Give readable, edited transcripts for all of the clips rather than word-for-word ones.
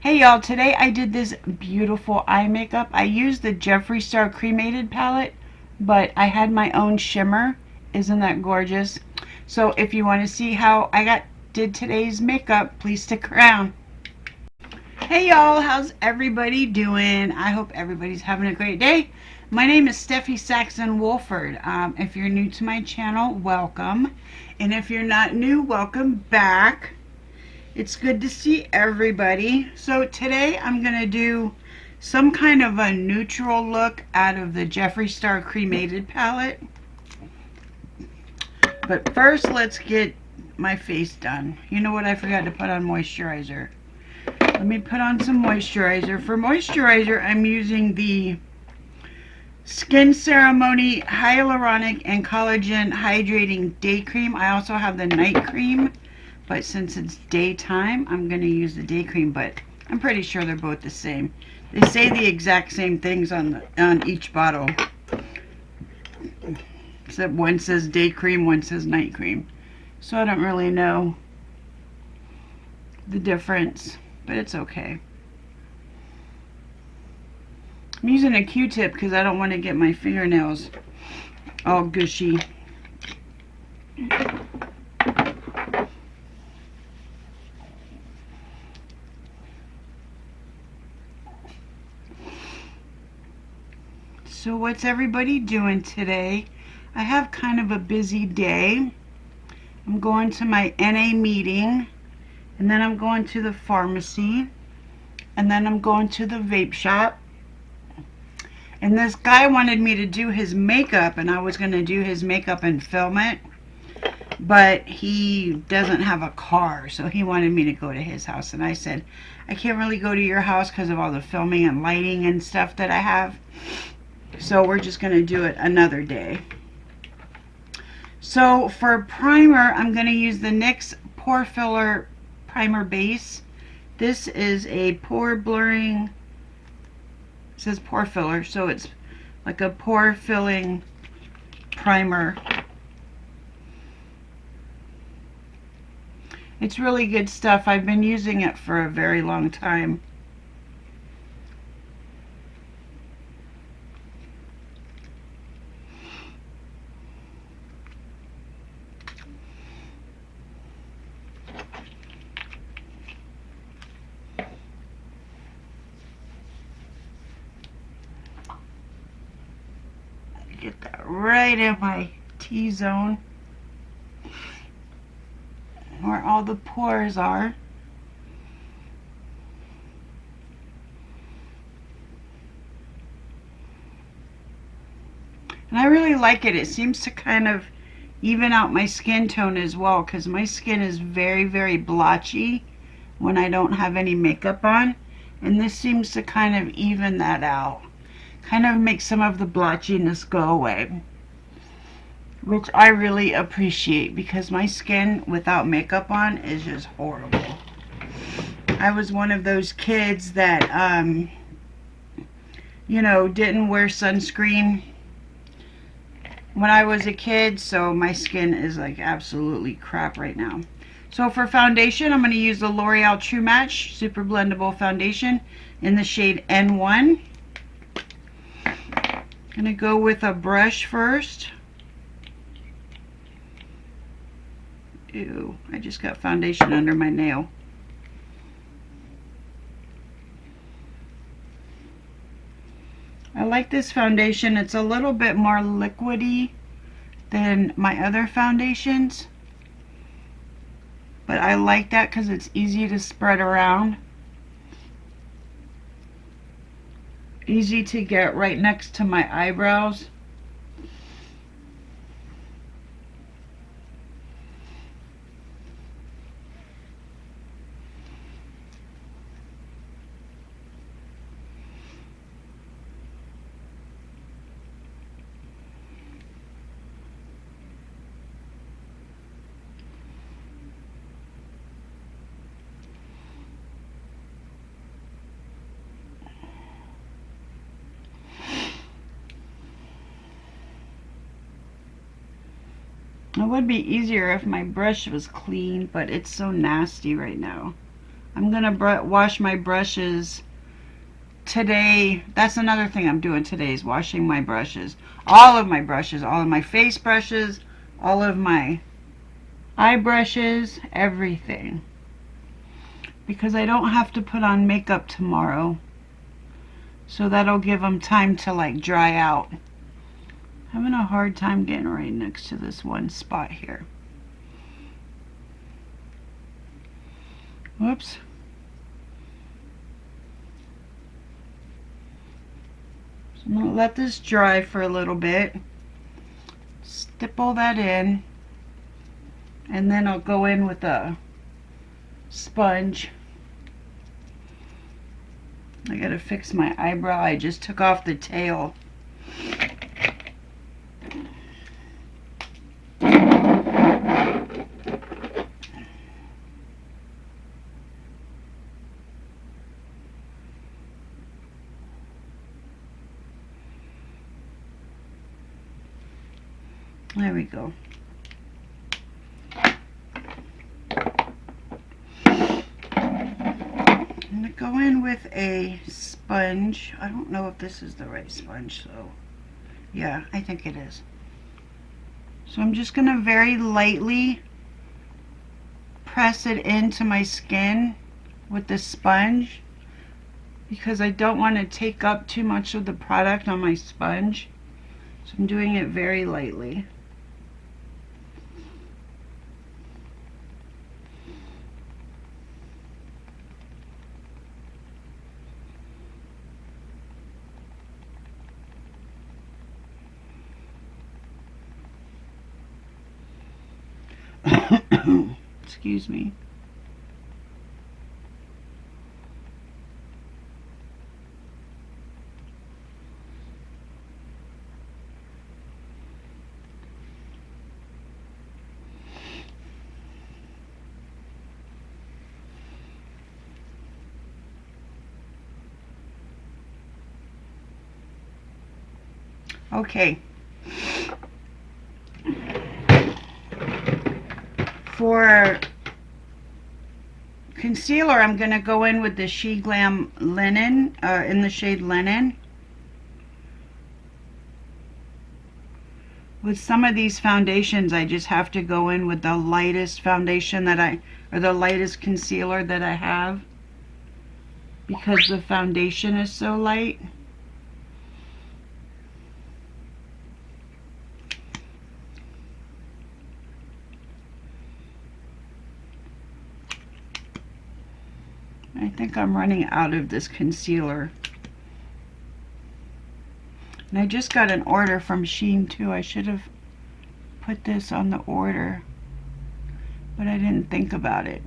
Hey y'all, today I did this beautiful eye makeup. I used the Jeffree Star Cremated palette, but I had my own shimmer. Isn't that gorgeous? So if you want to see how did today's makeup, please stick around. Hey y'all, how's everybody doing? I hope everybody's having a great day. My name is Steffi Saxon Wolford. If you're new to my channel, welcome. And if you're not new, welcome back. It's good to see everybody. So today I'm going to do some kind of a neutral look out of the Jeffree Star Cremated palette. But first, let's get my face done. You know what? I forgot to put on moisturizer. Let me put on some moisturizer. For moisturizer, I'm using the Skin Ceremony Hyaluronic and Collagen Hydrating Day Cream. I also have the night cream. But since it's daytime, I'm going to use the day cream, but I'm pretty sure they're both the same. They say the exact same things on each bottle. Except one says day cream, one says night cream. So I don't really know the difference, but it's okay. I'm using a Q-tip because I don't want to get my fingernails all gushy. So what's everybody doing today? I have kind of a busy day. I'm going to my NA meeting, and then I'm going to the pharmacy, and then I'm going to the vape shop. And this guy wanted me to do his makeup, and I was going to do his makeup and film it, but he doesn't have a car, so he wanted me to go to his house. And I said, I can't really go to your house because of all the filming and lighting and stuff that I have. So we're just going to do it another day. So for primer, I'm going to use the NYX Pore Filler Primer Base. This is a pore blurring, it says pore filler, so it's like a pore filling primer. It's really good stuff. I've been using it for a very long time. Get that right in my T-zone where all the pores are. And I really like it. It seems to kind of even out my skin tone as well, because my skin is very, very blotchy when I don't have any makeup on. And this seems to kind of even that out. Kind of make some of the blotchiness go away, which I really appreciate because my skin without makeup on is just horrible. I was one of those kids that you know, didn't wear sunscreen when I was a kid, so my skin is like absolutely crap right now. So for foundation, I'm going to use the L'Oreal True Match Super Blendable Foundation in the shade N1. I'm going to go with a brush first. Ew, I just got foundation under my nail. I like this foundation. It's a little bit more liquidy than my other foundations, but I like that because it's easy to spread around. Easy to get right next to my eyebrows. It would be easier if my brush was clean, but it's so nasty right now. I'm gonna wash my brushes today. That's another thing I'm doing today, is washing my brushes. All of my brushes, all of my face brushes, all of my eye brushes, everything. Because I don't have to put on makeup tomorrow. So that'll give them time to like dry out. Having a hard time getting right next to this one spot here. Whoops. So I'm going to let this dry for a little bit. Stipple that in. And then I'll go in with a sponge. I gotta fix my eyebrow. I just took off the tail. There we go. I'm going to go in with a sponge. I don't know if this is the right sponge, so yeah, I think it is. So I'm just going to very lightly press it into my skin with the sponge because I don't want to take up too much of the product on my sponge. So I'm doing it very lightly. Excuse me. Okay. For concealer, I'm going to go in with the Sheglam Linen, in the shade Linen. With some of these foundations, I just have to go in with the lightest foundation that or the lightest concealer that I have, because the foundation is so light. I think I'm running out of this concealer. And I just got an order from Shein too. I should have put this on the order, but I didn't think about it.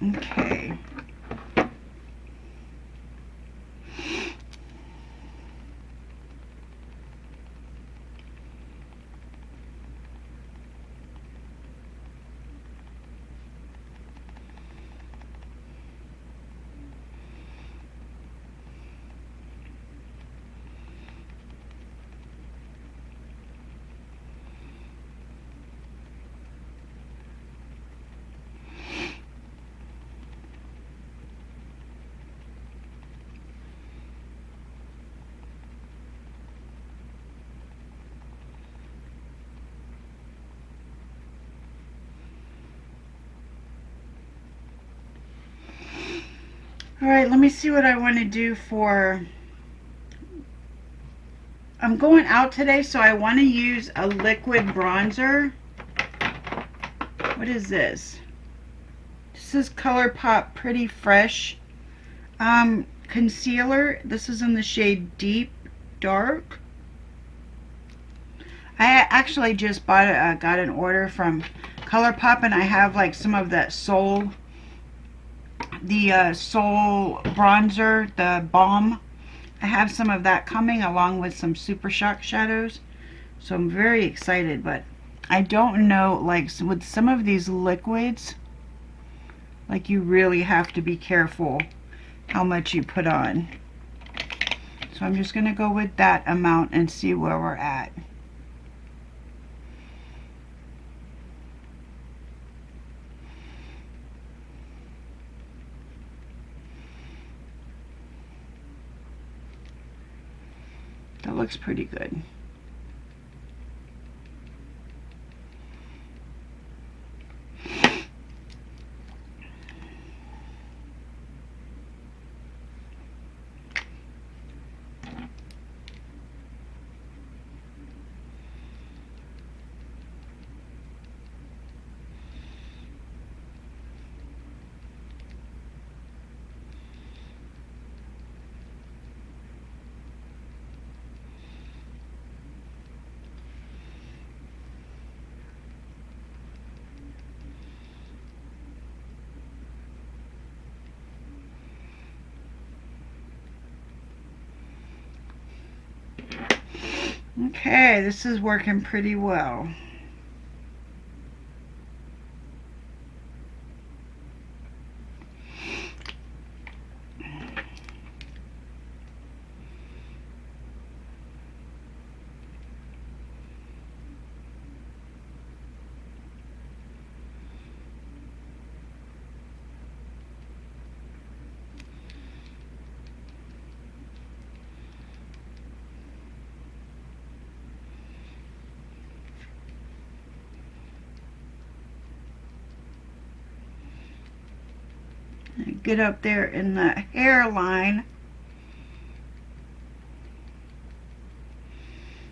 Okay. Alright, let me see what I want to do for... I'm going out today, so I want to use a liquid bronzer. What is this? This is Colourpop Pretty Fresh concealer. This is in the shade Deep Dark. I actually just got an order from Colourpop, and I have like some of that Soul bronzer, the balm. I have some of that coming along with some Super Shock shadows, so I'm very excited. But I don't know, like with some of these liquids, like you really have to be careful how much you put on. So I'm just going to go with that amount and see where we're at. That looks pretty good. Okay, this is working pretty well. Get up there in the hairline,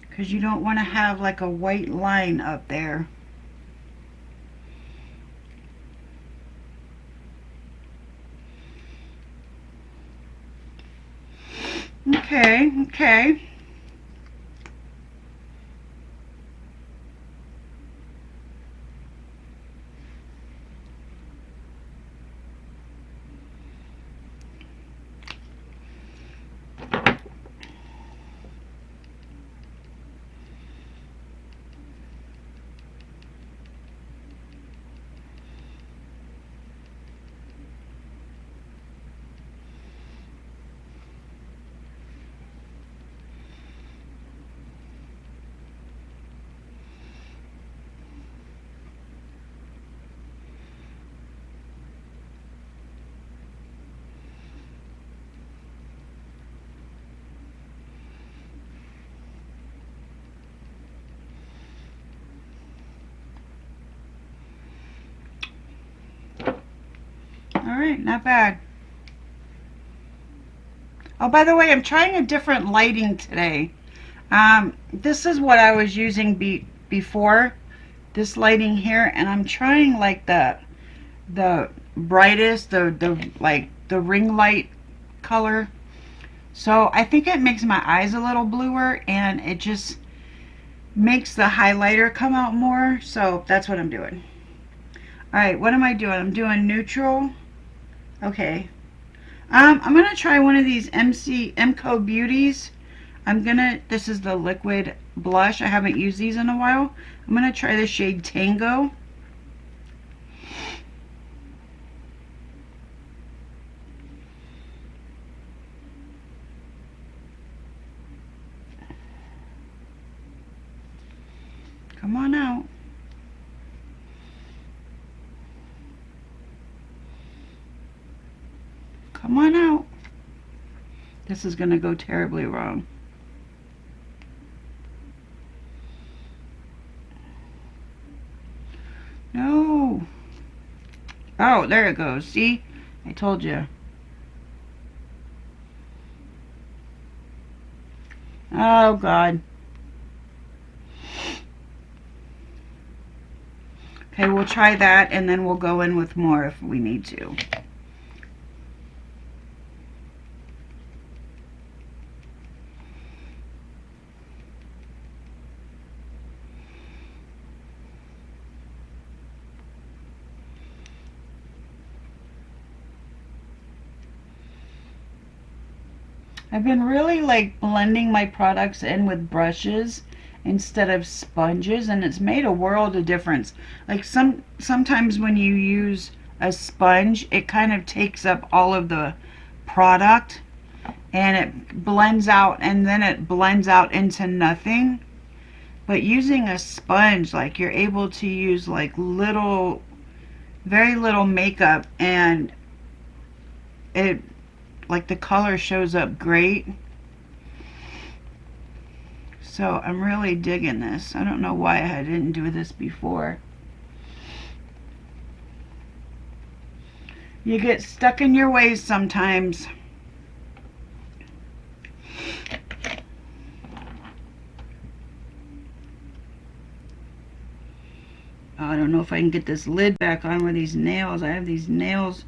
because you don't want to have like a white line up there. Okay. Alright, not bad. Oh, by the way, I'm trying a different lighting today. This is what I was using before, this lighting here, and I'm trying like the brightest, like the ring light color. So I think it makes my eyes a little bluer, and it just makes the highlighter come out more. So that's what I'm doing. Alright, what am I doing? I'm doing neutral. Okay. I'm gonna try one of these MCobeauties. This is the liquid blush. I haven't used these in a while. I'm gonna try the shade Tango. Come on out. Come on out. This is gonna go terribly wrong. No. Oh, there it goes. See? I told you. Oh, God. Okay, we'll try that, and then we'll go in with more if we need to. I've been really like blending my products in with brushes instead of sponges, and it's made a world of difference. Like sometimes when you use a sponge, it kind of takes up all of the product and it blends out, and then it blends out into nothing. But using a sponge, like, you're able to use like very little makeup, and it, like, the color shows up great. So I'm really digging this. I don't know why I didn't do this before. You get stuck in your ways sometimes. I don't know if I can get this lid back on with these nails. I have these nails,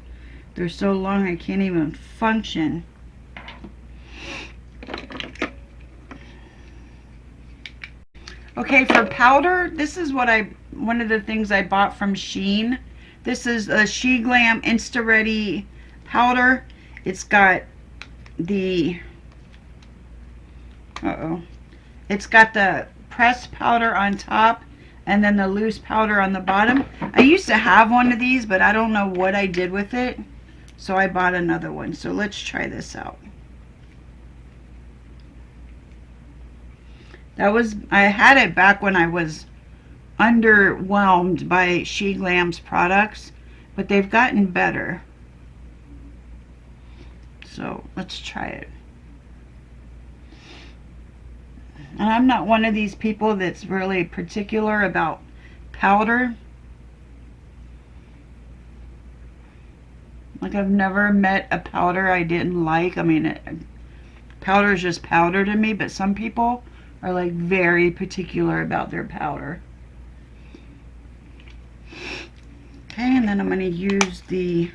they're so long I can't even function. Okay, for powder, this is one of the things I bought from Shein. This is a Sheglam Insta Ready powder. It's got the it's got the pressed powder on top and then the loose powder on the bottom. I used to have one of these, but I don't know what I did with it, so I bought another one. So let's try this out. I had it back when I was underwhelmed by Sheglam's products, but they've gotten better. So let's try it. And I'm not one of these people that's really particular about powder. Like, I've never met a powder I didn't like. I mean, powder is just powder to me, but some people are like very particular about their powder. Okay, and then I'm going to use the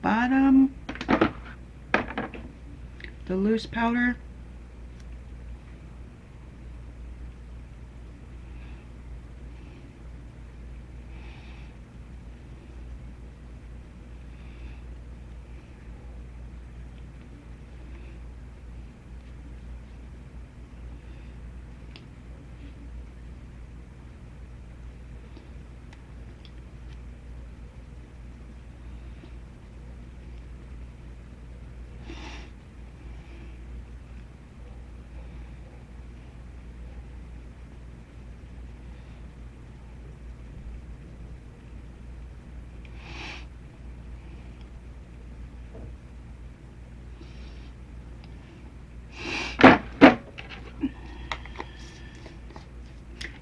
bottom, the loose powder.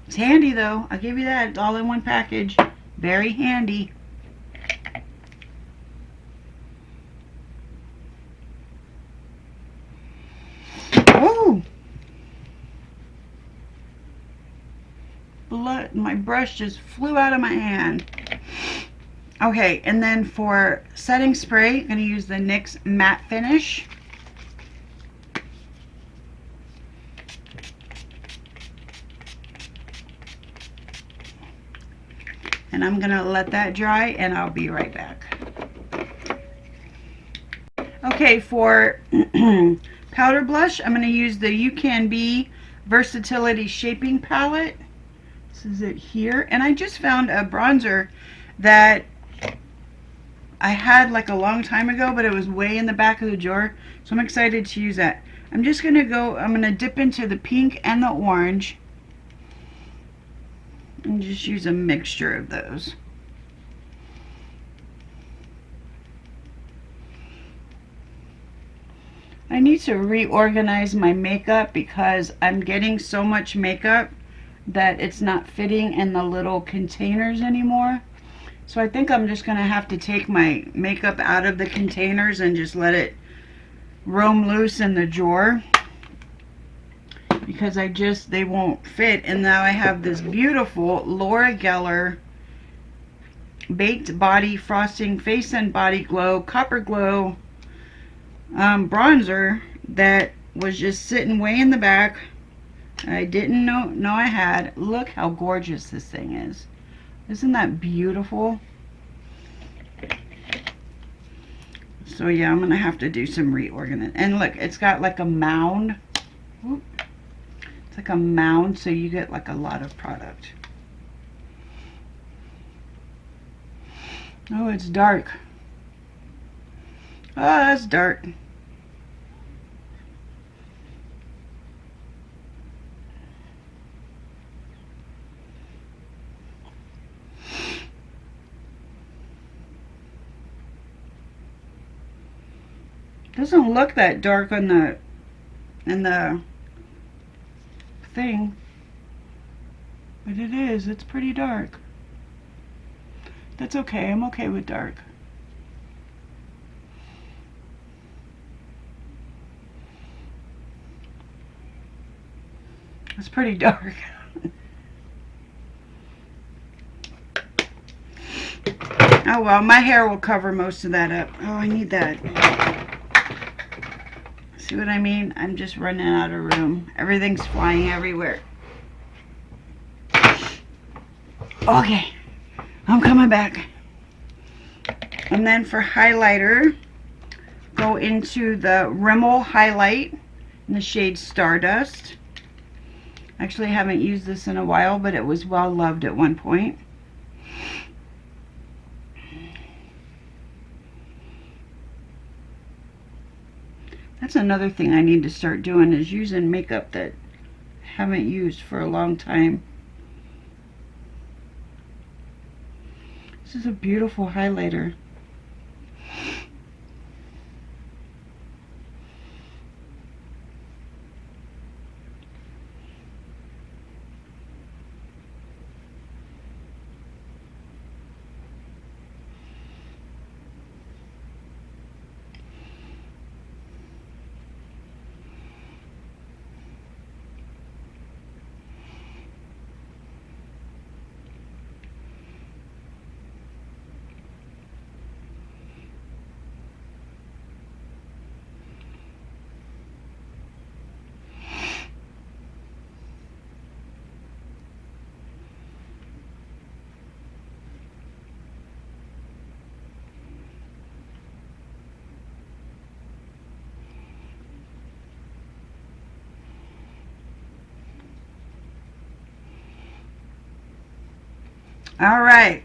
It's handy though, I'll give you that. It's all in one package. Very handy. Oh! My brush just flew out of my hand. Okay, and then for setting spray, I'm going to use the NYX Matte Finish. And I'm going to let that dry, and I'll be right back. Okay, for powder blush, I'm going to use the Ucanbe Versatility Shaping Palette. This is it here. And I just found a bronzer that I had like a long time ago, but it was way in the back of the drawer. So I'm excited to use that. I'm going to dip into the pink and the orange. And just use a mixture of those. I need to reorganize my makeup because I'm getting so much makeup that it's not fitting in the little containers anymore. So I think I'm just going to have to take my makeup out of the containers and just let it roam loose in the drawer because they won't fit. And now I have this beautiful L'Oreal Baked Body Frosting Face and Body Glow Copper Glow bronzer that was just sitting way in the back. I didn't know I had. Look how gorgeous this thing is. Isn't that beautiful? So yeah, I'm gonna have to do some reorganizing. And look, it's got like a mound. Whoop. It's like a mound, so you get like a lot of product. Oh, it's dark. Oh, that's dark. Doesn't look that dark on the thing, but it is. It's pretty dark. That's okay. I'm okay with dark. It's pretty dark. Oh well, my hair will cover most of that up. Oh, I need that. See what I mean? I'm just running out of room. Everything's flying everywhere. Okay, I'm coming back. And then for highlighter, go into the Rimmel highlight in the shade Stardust. Actually, I haven't used this in a while, but it was well loved at one point. That's another thing I need to start doing, is using makeup that I haven't used for a long time. This is a beautiful highlighter. All right,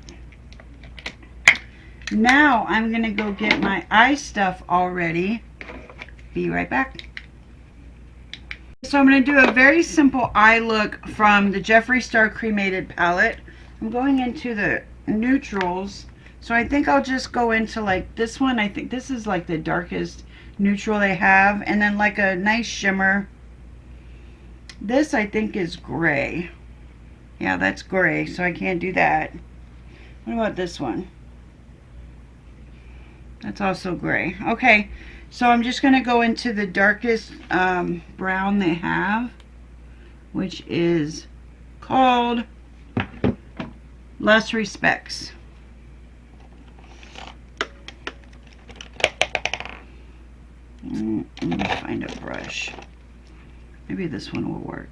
now I'm gonna go get my eye stuff all ready. Be right back. So I'm gonna do a very simple eye look from the Jeffree Star Cremated palette. I'm going into the neutrals, so I think I'll just go into like this one. I think this is like the darkest neutral they have, and then like a nice shimmer. This I think is gray. Yeah, that's gray, so I can't do that. What about this one? That's also gray. Okay, so I'm just going to go into the darkest brown they have, which is called Less Respects. Let me find a brush. Maybe this one will work.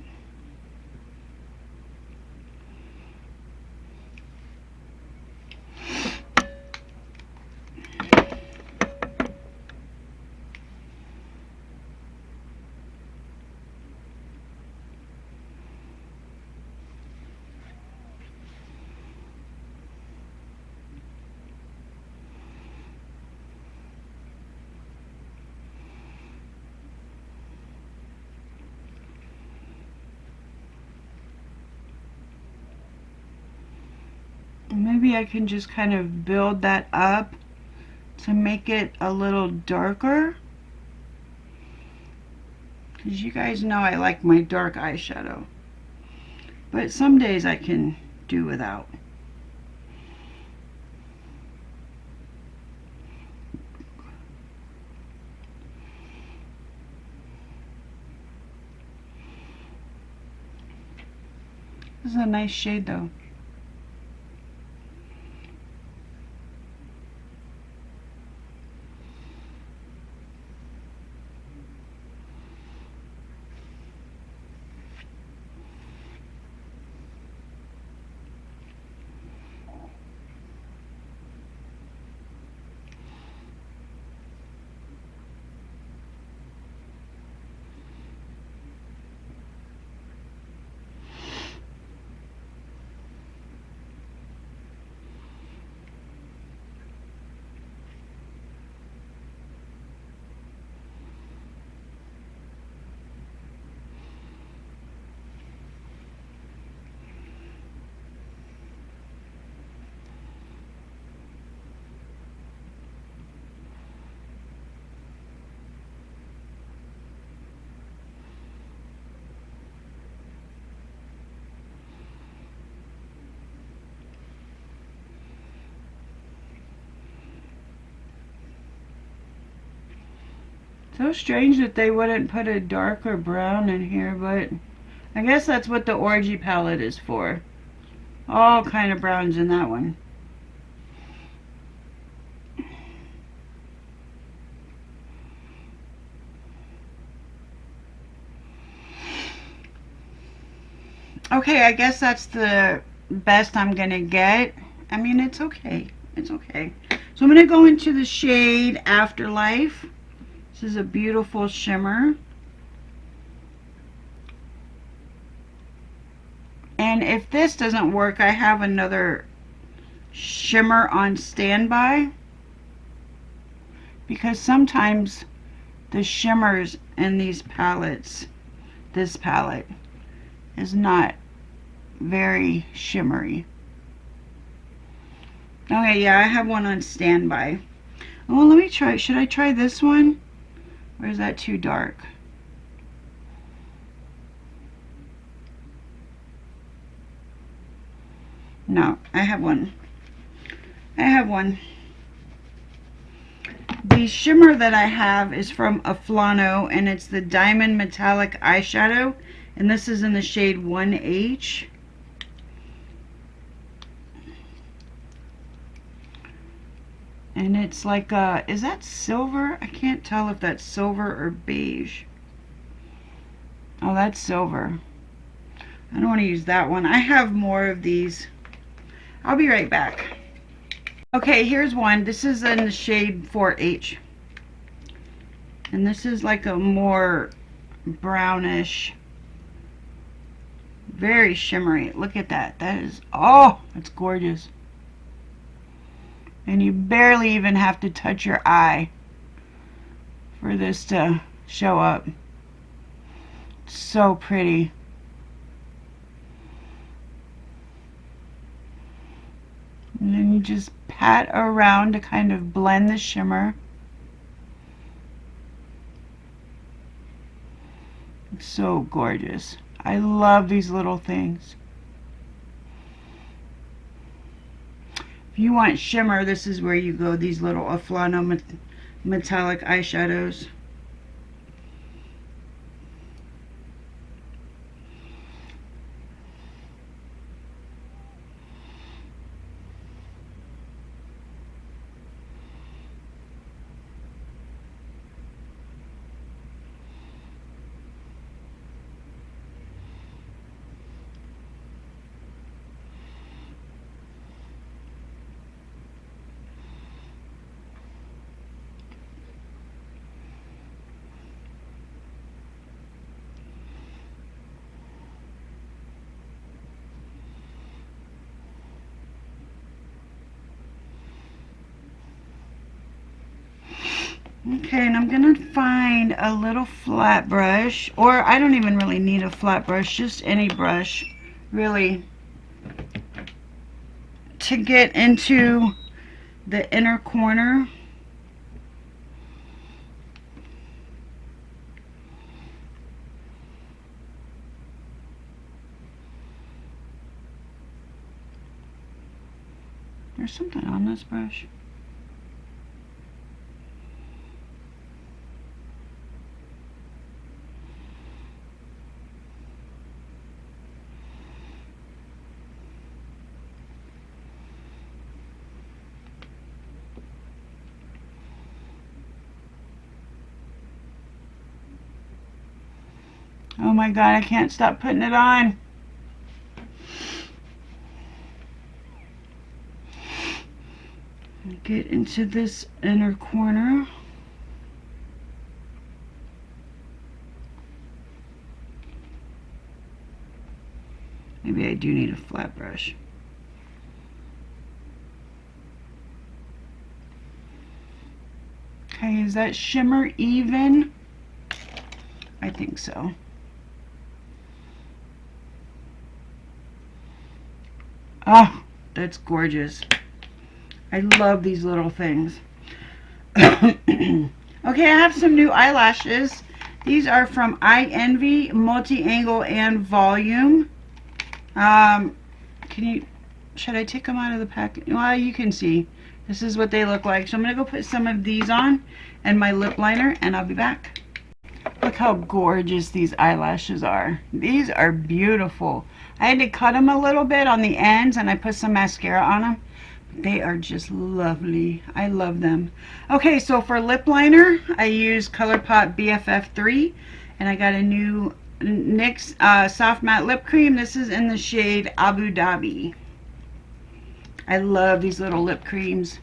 Maybe I can just kind of build that up to make it a little darker, because you guys know I like my dark eyeshadow, but some days I can do without. This is a nice shade though. So strange that they wouldn't put a darker brown in here, but I guess that's what the Orgy palette is for. All kind of browns in that one. Okay, I guess that's the best I'm gonna get. I mean, it's okay. It's okay. So I'm gonna go into the shade Afterlife. This is a beautiful shimmer. And if this doesn't work, I have another shimmer on standby. Because sometimes the shimmers in these palettes, this palette, is not very shimmery. Okay, yeah, I have one on standby. Oh, let me try. Should I try this one? Or is that too dark? No, I have one. I have one. The shimmer that I have is from Aflano, and it's the Diamond Metallic Eyeshadow, and this is in the shade 1H. And it's like is that silver? I can't tell if that's silver or beige. Oh, that's silver. I don't want to use that one. I have more of these. I'll be right back. Okay, here's one. This is in the shade 4H. And this is like a more brownish, very shimmery. Look at that. That is, oh, it's gorgeous. And you barely even have to touch your eye for this to show up. It's so pretty. And then you just pat around to kind of blend the shimmer. It's so gorgeous. I love these little things. If you want shimmer, this is where you go, these little Aflano metallic eyeshadows. Okay, and I'm gonna find a little flat brush, or I don't even really need a flat brush, just any brush, really, to get into the inner corner. There's something on this brush. Oh my god, I can't stop putting it on. Get into this inner corner. Maybe I do need a flat brush. Okay, is that shimmer even? I think so. Oh, that's gorgeous. I love these little things. Okay, I have some new eyelashes. These are from Eye Envy, multi-angle and volume. Should I take them out of the packet? Well, you can see. This is what they look like. So I'm going to go put some of these on and my lip liner, and I'll be back. Look how gorgeous these eyelashes are. These are beautiful. I had to cut them a little bit on the ends, and I put some mascara on them. They are just lovely. I love them. Okay, so for lip liner, I use Colourpop BFF3, and I got a new NYX Soft Matte Lip Cream. This is in the shade Abu Dhabi. I love these little lip creams.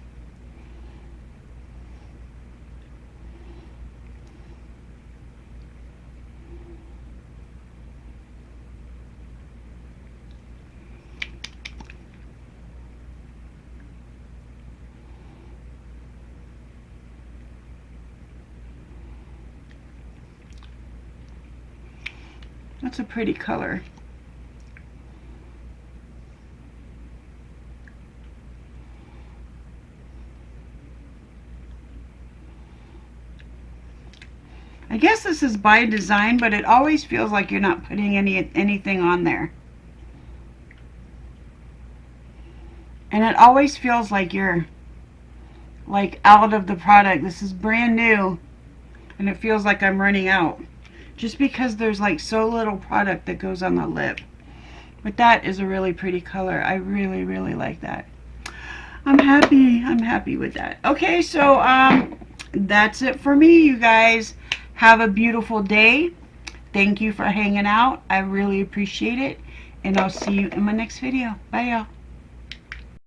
That's a pretty color. I guess this is by design, but it always feels like you're not putting anything on there. And it always feels like you're like out of the product. This is brand new, and it feels like I'm running out. Just because there's like so little product that goes on the lip. But that is a really pretty color. I really, really like that. I'm happy with that. Okay, so that's it for me, you guys. Have a beautiful day. Thank you for hanging out. I really appreciate it. And I'll see you in my next video. Bye, y'all.